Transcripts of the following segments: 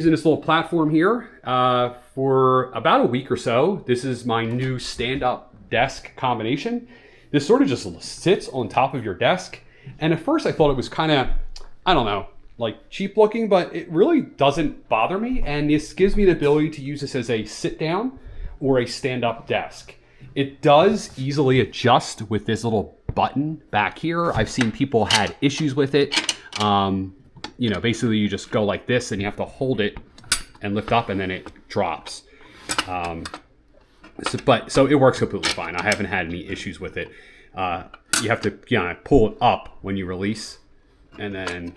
Using this little platform here for about a week or so. This is my new stand-up desk combination. This sort of just sits on top of your desk. And at first I thought it was kind of, I don't know, like cheap looking, but it really doesn't bother me. And this gives me the ability to use this as a sit down or a stand-up desk. It does easily adjust with this little button back here. I've seen people had issues with it. You know, basically you just go like this and you have to hold it and lift up and then it drops. So it works completely fine. I haven't had any issues with it. You have to pull it up when you release and then,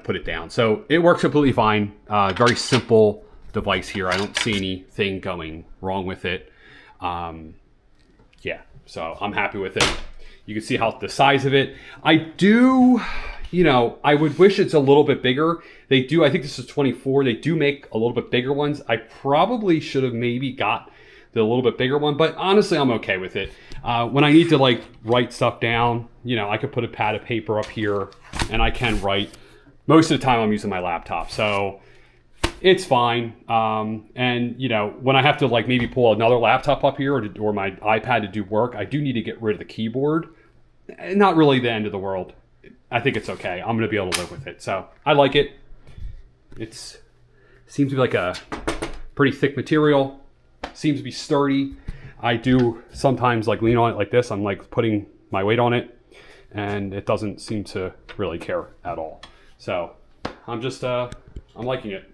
put it down. So it works completely fine. Very simple device here. I don't see anything going wrong with it. Yeah, so I'm happy with it. You can see how the size of it. I do, I would wish it's a little bit bigger. They do, I think this is 24. They do make a little bit bigger ones. I probably should have maybe got the little bit bigger one, but honestly, I'm okay with it. When I need to write stuff down, I could put a pad of paper up here and I can write. Most of the time I'm using my laptop, so it's fine. And when I have to maybe pull another laptop up here or my iPad to do work, I do need to get rid of the keyboard. Not really the end of the world. I think it's okay. I'm going to be able to live with it. So I like it. It seems to be like a pretty thick material. Seems to be sturdy. I do sometimes lean on it like this. I'm putting my weight on it and it doesn't seem to really care at all. So I'm liking it.